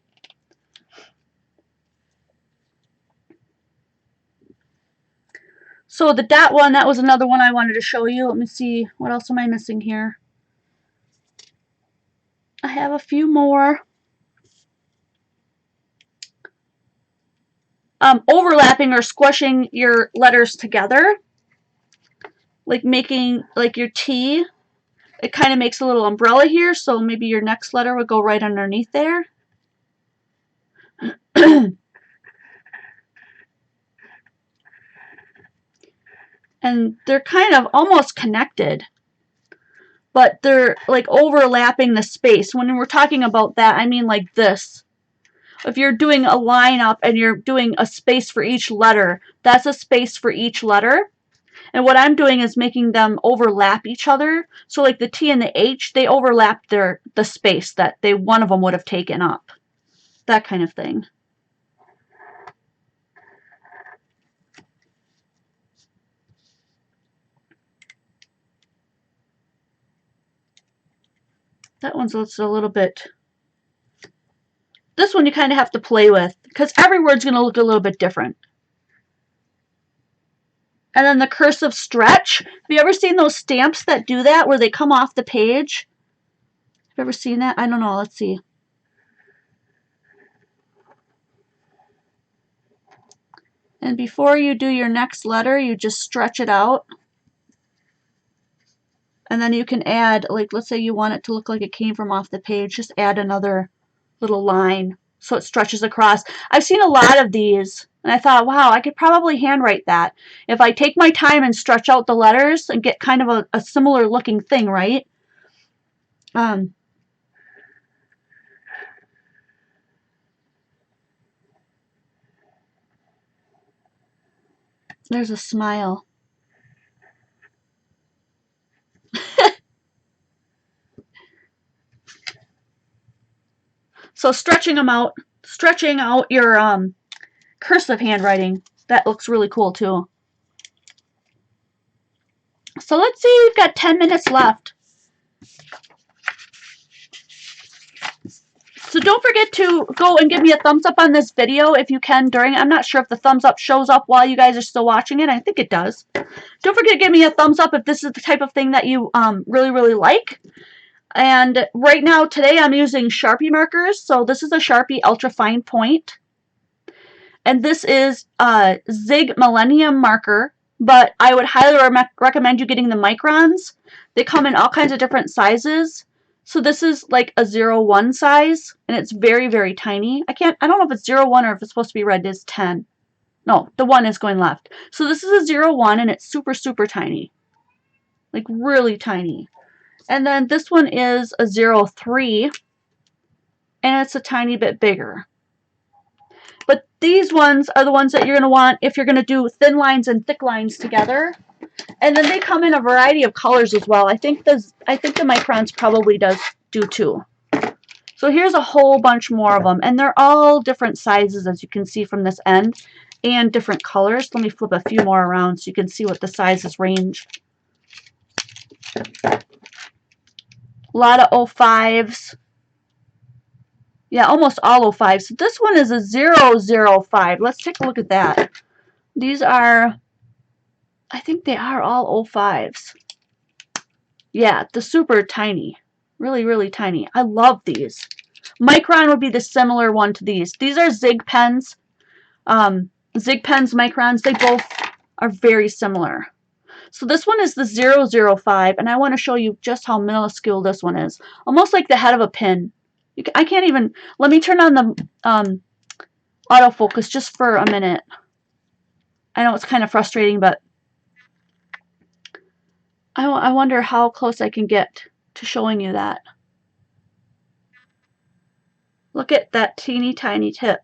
So the dot one, that was another one I wanted to show you. Let me see, what else am I missing here? I have a few more. Overlapping or squishing your letters together, like making like your T. It kind of makes a little umbrella here, so maybe your next letter would go right underneath there. And they're kind of almost connected, but they're like overlapping the space. When we're talking about that, I mean like this. If you're doing a line up and you're doing a space for each letter, that's a space for each letter. And what I'm doing is making them overlap each other. So like the T and the H, they overlap the space that one of them would have taken up. That kind of thing. That one's a little bit... This one you kind of have to play with because every word's going to look a little bit different. And then the cursive stretch. Have you ever seen those stamps that do that where they come off the page? Have you ever seen that? I don't know. Let's see. And before you do your next letter, you just stretch it out. And then you can add, like, let's say you want it to look like it came from off the page, just add another little line so it stretches across. I've seen a lot of these, and I thought, wow, I could probably handwrite that. If I take my time and stretch out the letters and get kind of a similar looking thing, right? There's a smile. So stretching out your cursive handwriting, that looks really cool too. So let's see, we've got 10 minutes left. So don't forget to go and give me a thumbs up on this video if you can during it. I'm not sure if the thumbs up shows up while you guys are still watching it. I think it does. Don't forget to give me a thumbs up if this is the type of thing that you really, really like. And right now, today, I'm using Sharpie markers. So this is a Sharpie Ultra Fine Point. And this is a Zig Millennium marker. But I would highly recommend you getting the microns. They come in all kinds of different sizes. So this is like a 0-1 size, and it's very, very tiny. I don't know if it's 0-1 or if it's supposed to be red. It's 10. No, the 1 is going left. So this is a 0-1, and it's super, super tiny. Like really tiny. And then this one is a 0-3, and it's a tiny bit bigger. But these ones are the ones that you're going to want if you're going to do thin lines and thick lines together. And then they come in a variety of colors as well. I think the microns probably do too. So here's a whole bunch more of them, and they're all different sizes, as you can see from this end, and different colors. Let me flip a few more around so you can see what the sizes range. A lot of 05s. Yeah, almost all 05s. So this one is a 005. Let's take a look at that. These are, I think they are all 05s. Yeah, the super tiny. Really, really tiny. I love these. Micron would be the similar one to these. These are Zig pens. Zig pens, microns, they both are very similar. So this one is the 005, and I want to show you just how minuscule this one is. Almost like the head of a pin. I can't even... Let me turn on the autofocus just for a minute. I know it's kind of frustrating, but I wonder how close I can get to showing you that. Look at that teeny tiny tip.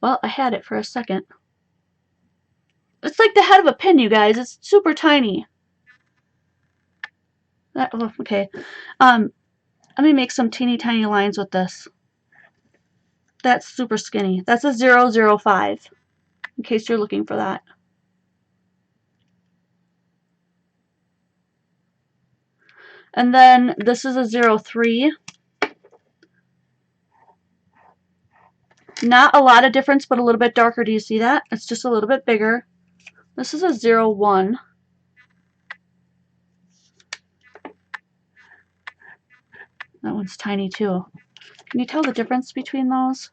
Well, I had it for a second. It's like the head of a pin, you guys. It's super tiny. Okay. Let me make some teeny tiny lines with this. That's super skinny. That's a 005, in case you're looking for that. And then this is a 03. Not a lot of difference, but a little bit darker. Do you see that? It's just a little bit bigger. This is a 01. That one's tiny too. Can you tell the difference between those?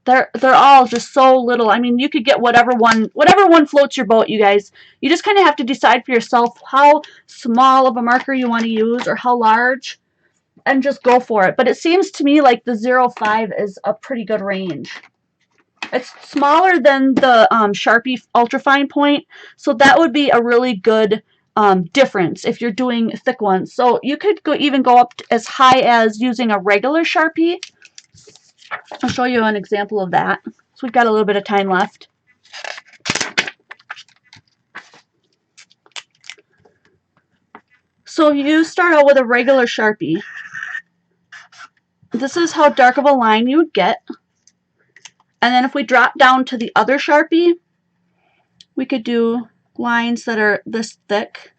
They're all just so little. I mean, you could get whatever one floats your boat, you guys. You just kind of have to decide for yourself how small of a marker you want to use or how large, and just go for it. But it seems to me like the 05 is a pretty good range. It's smaller than the Sharpie ultrafine point, so that would be a really good difference if you're doing thick ones. So you could even go up as high as using a regular Sharpie. I'll show you an example of that. So we've got a little bit of time left. So you start out with a regular Sharpie. This is how dark of a line you would get. And then if we drop down to the other Sharpie, we could do lines that are this thick.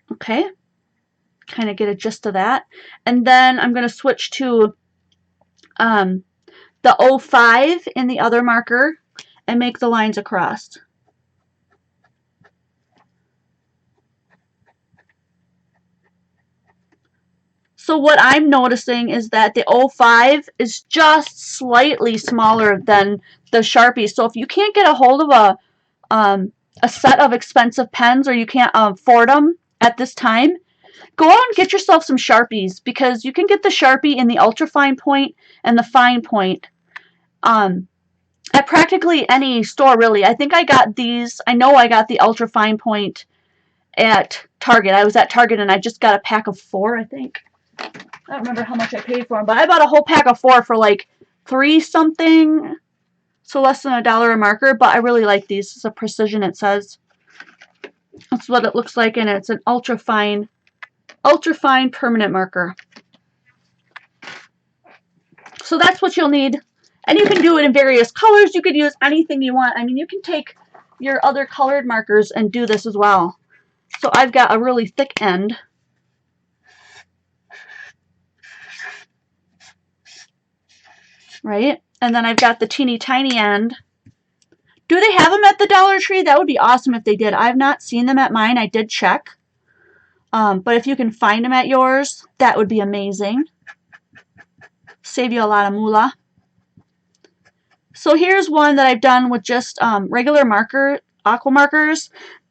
Okay, kind of get a gist of that. And then I'm going to switch to the 05 in the other marker and make the lines across. So what I'm noticing is that the 05 is just slightly smaller than the Sharpie. So if you can't get a hold of a set of expensive pens, or you can't afford them at this time, go out and get yourself some Sharpies, because you can get the Sharpie in the ultrafine point and the fine point at practically any store, really. I think I got these. I know I got the ultrafine point at Target. I was at Target and I just got a pack of 4, I think. I don't remember how much I paid for them, but I bought a whole pack of 4 for like $3 something, so less than $1 a marker. But I really like these. It's a precision, it says. That's what it looks like, and it's an ultra fine permanent marker. So that's what you'll need, and you can do it in various colors. You could use anything you want. I mean, you can take your other colored markers and do this as well. So I've got a really thick end. Right? And then I've got the teeny tiny end. Do they have them at the Dollar Tree? That would be awesome if they did. I've not seen them at mine. I did check. But if you can find them at yours, that would be amazing. Save you a lot of moolah. So here's one that I've done with just regular aqua markers.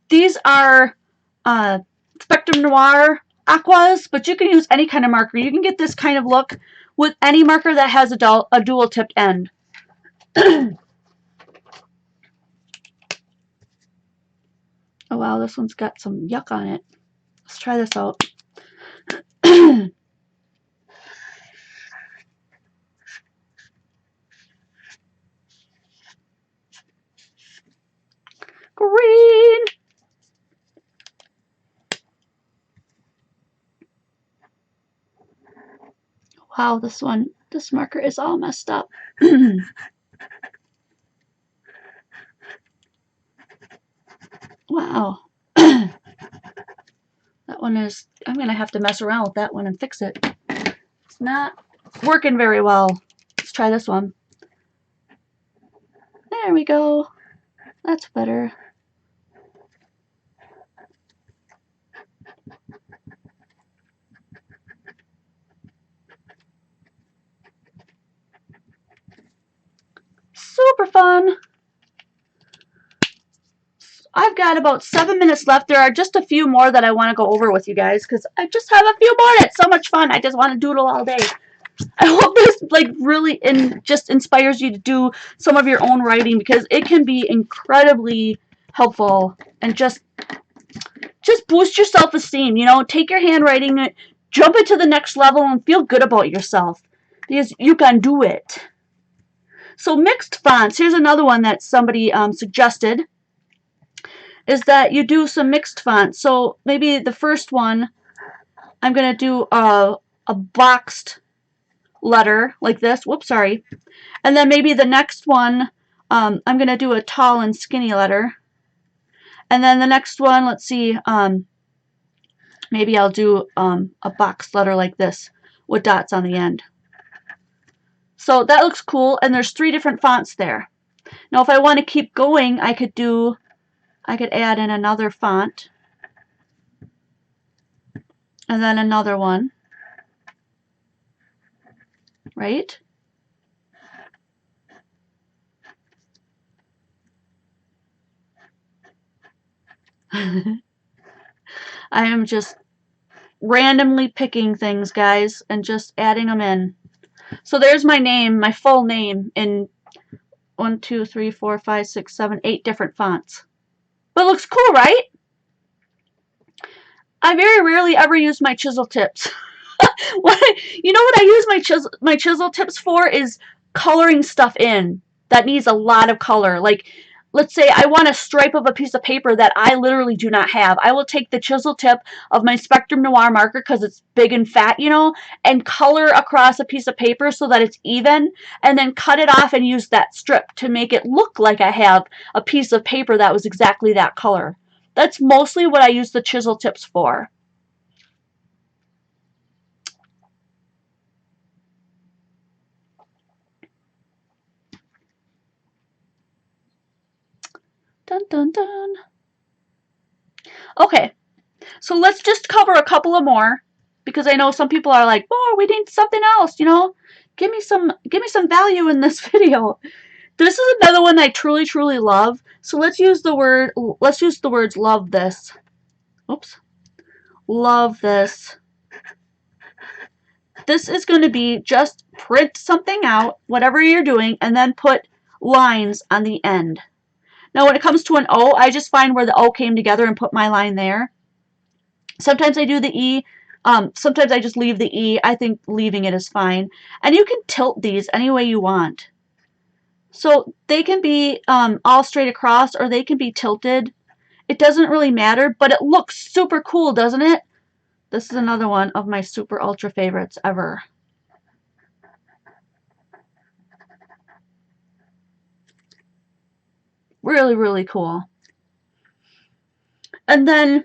These are Spectrum Noir aquas, but you can use any kind of marker. You can get this kind of look with any marker that has a dual tipped end. Oh wow, this one's got some yuck on it. Let's try this out. Green. Wow, this marker is all messed up. Wow. That one is, I'm going to have to mess around with that one and fix it. It's not working very well. Let's try this one. There we go. That's better. Super fun. I've got about 7 minutes left. There are just a few more that I want to go over with you guys, because I just have a few more. It's so much fun. I just want to doodle all day. I hope this really just inspires you to do some of your own writing, because it can be incredibly helpful, and just boost your self-esteem. You know, take your handwriting, jump it to the next level, and feel good about yourself, because you can do it. So mixed fonts. Here's another one that somebody suggested, is that you do some mixed fonts. So maybe the first one, I'm going to do a boxed letter like this. Whoops, sorry. And then maybe the next one, I'm going to do a tall and skinny letter. And then the next one, let's see, Maybe I'll do a box letter like this with dots on the end. So that looks cool, and there's 3 different fonts there. Now if I want to keep going, I could add in another font, and then another one, right? I am just randomly picking things, guys, and just adding them in. So there's my name, my full name, in 1, 2, 3, 4, 5, 6, 7, 8 different fonts. But it looks cool, right? I very rarely ever use my chisel tips. You know what I use my chisel tips for is coloring stuff in that needs a lot of color. Like, let's say I want a stripe of a piece of paper that I literally do not have. I will take the chisel tip of my Spectrum Noir marker, because it's big and fat, you know, and color across a piece of paper so that it's even, and then cut it off and use that strip to make it look like I have a piece of paper that was exactly that color. That's mostly what I use the chisel tips for. Dun dun dun. Okay, so let's just cover a couple of more, because I know some people are like, "Oh, we need something else, you know? Give me some value in this video." This is another one I truly love. So let's use the words love this. Oops. Love this. This is going to be just print something out, whatever you're doing, and then put lines on the end. Now when it comes to an O, I just find where the O came together and put my line there. Sometimes I do the E. Sometimes I just leave the E. I think leaving it is fine. And you can tilt these any way you want. So they can be all straight across, or they can be tilted. It doesn't really matter, but it looks super cool, doesn't it? This is another one of my super ultra favorites ever. Really cool. And then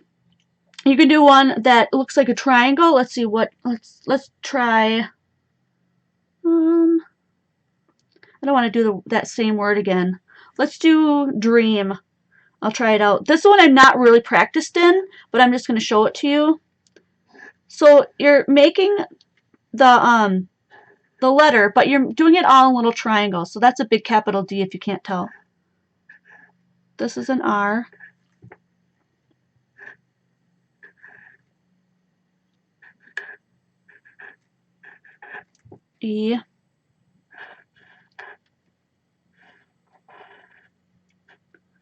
you can do one that looks like a triangle. Let's see what, let's try, I don't want to do that same word again. Let's do dream. I'll try it out. This one I'm not really practiced in, but I'm just going to show it to you. So you're making the letter, but you're doing it all in little triangles. So that's a big capital D if you can't tell. This is an R. E.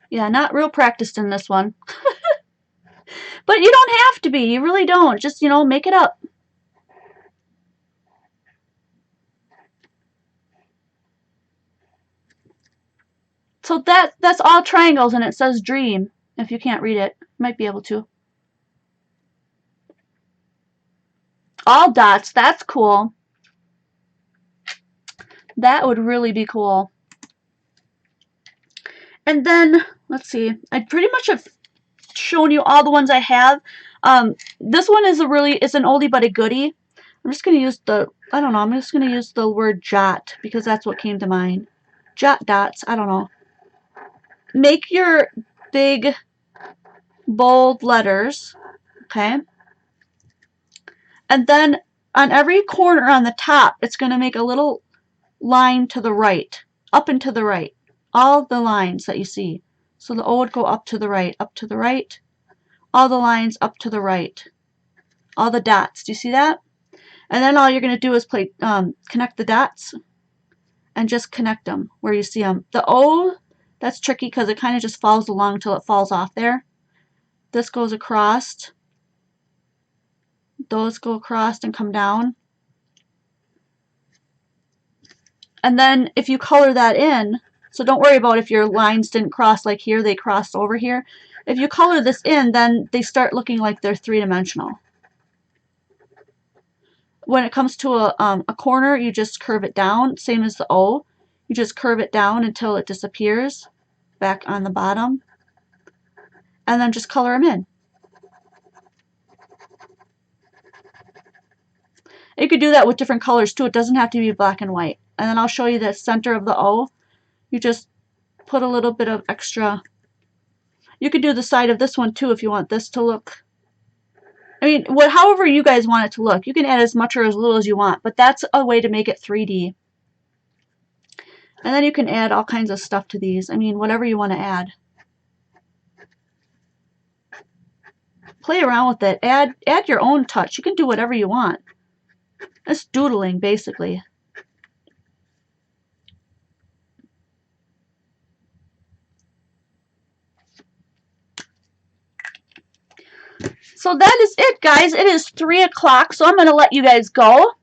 Yeah, not real practiced in this one. But you don't have to be. You really don't. Just, you know, make it up. So that's all triangles, and it says dream. If you can't read it, you might be able to. All dots. That's cool. That would really be cool. And then, let's see. I pretty much have shown you all the ones I have. This one is it's an oldie but a goodie. I'm just going to use I'm just going to use the word jot, because that's what came to mind. Jot dots. I don't know. Make your big, bold letters, okay? And then on every corner on the top, it's going to make a little line to the right, up and to the right. All the lines that you see. So the O would go up to the right, up to the right. All the lines up to the right. All the dots. Do you see that? And then all you're going to do is connect the dots and just connect them where you see them. The O, that's tricky because it kind of just follows along until it falls off there. This goes across. Those go across and come down. And then if you color that in, so don't worry about if your lines didn't cross like here, they crossed over here. If you color this in, then they start looking like they're three-dimensional. When it comes to a corner, you just curve it down, same as the O. You just curve it down until it disappears back on the bottom. And then just color them in. You could do that with different colors too. It doesn't have to be black and white. And then I'll show you the center of the O. You just put a little bit of extra. You could do the side of this one too if you want this to look. I mean, however you guys want it to look. You can add as much or as little as you want, but that's a way to make it 3D. And then you can add all kinds of stuff to these. I mean, whatever you want to add. Play around with it. Add your own touch. You can do whatever you want. It's doodling, basically. So that is it, guys. It is 3 o'clock, so I'm going to let you guys go.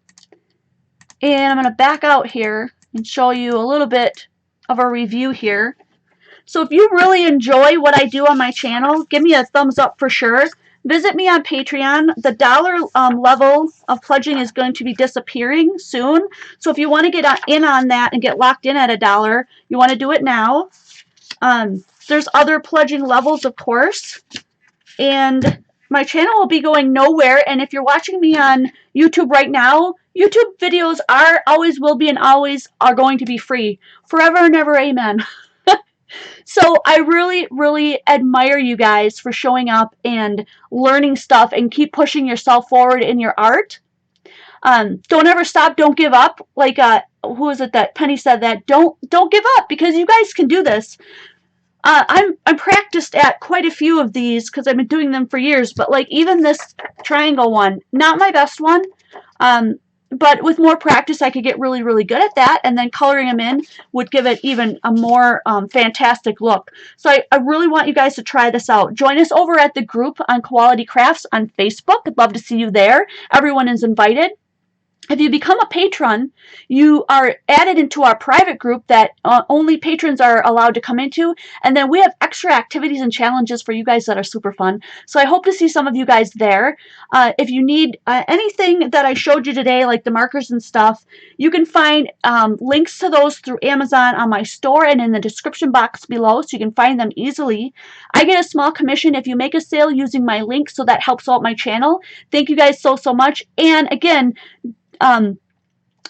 And I'm going to back out here and show you a little bit of a review here. So if you really enjoy what I do on my channel, give me a thumbs up for sure. Visit me on Patreon. The dollar level of pledging is going to be disappearing soon. So if you want to get in on that and get locked in at $1, you want to do it now. There's other pledging levels, of course. And my channel will be going nowhere. And if you're watching me on YouTube right now, YouTube videos always will be and always are going to be free. Forever and ever, amen. So I really, really admire you guys for showing up and learning stuff and keep pushing yourself forward in your art. Don't ever stop. Don't give up. Like, who was it that Penny said that? Don't give up, because you guys can do this. I'm practiced at quite a few of these because I've been doing them for years. But like even this triangle one, not my best one. But with more practice, I could get really, really good at that. And then coloring them in would give it even a more fantastic look. So I really want you guys to try this out. Join us over at the group on Quality Crafts on Facebook. I'd love to see you there. Everyone is invited. If you become a patron, you are added into our private group that only patrons are allowed to come into. And then we have extra activities and challenges for you guys that are super fun. So I hope to see some of you guys there. If you need anything that I showed you today, like the markers and stuff, you can find links to those through Amazon on my store and in the description box below, so you can find them easily. I get a small commission if you make a sale using my link, so that helps out my channel. Thank you guys so much. And again,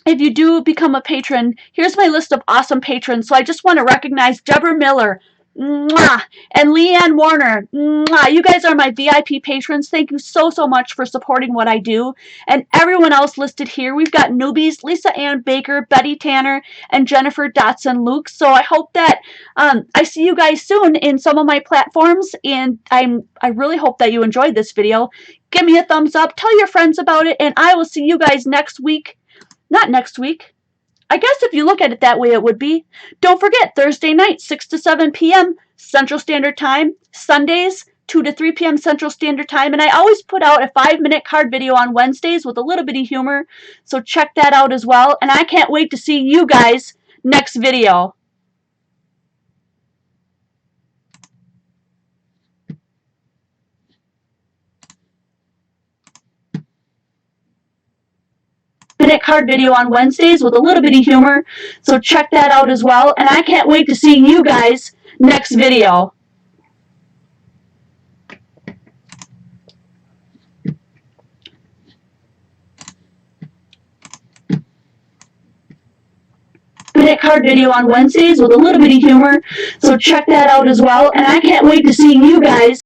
if you do become a patron, here's my list of awesome patrons. So I just want to recognize Deborah Miller, mwah, and Leanne Warner. Mwah. You guys are my VIP patrons. Thank you so much for supporting what I do. And everyone else listed here, we've got newbies, Lisa Ann Baker, Betty Tanner, and Jennifer Dotson Luke. So I hope that I see you guys soon in some of my platforms, and I really hope that you enjoyed this video. Give me a thumbs up, tell your friends about it, and I will see you guys next week. Not next week. I guess if you look at it that way, it would be. Don't forget, Thursday night, 6 to 7 p.m. Central Standard Time. Sundays, 2 to 3 p.m. Central Standard Time. And I always put out a 5-minute card video on Wednesdays with a little bitty humor. So check that out as well. And I can't wait to see you guys next video. Card video on Wednesdays with a little bitty humor, so check that out as well. And I can't wait to see you guys next video. Card video on Wednesdays with a little bitty humor, so check that out as well. And I can't wait to see you guys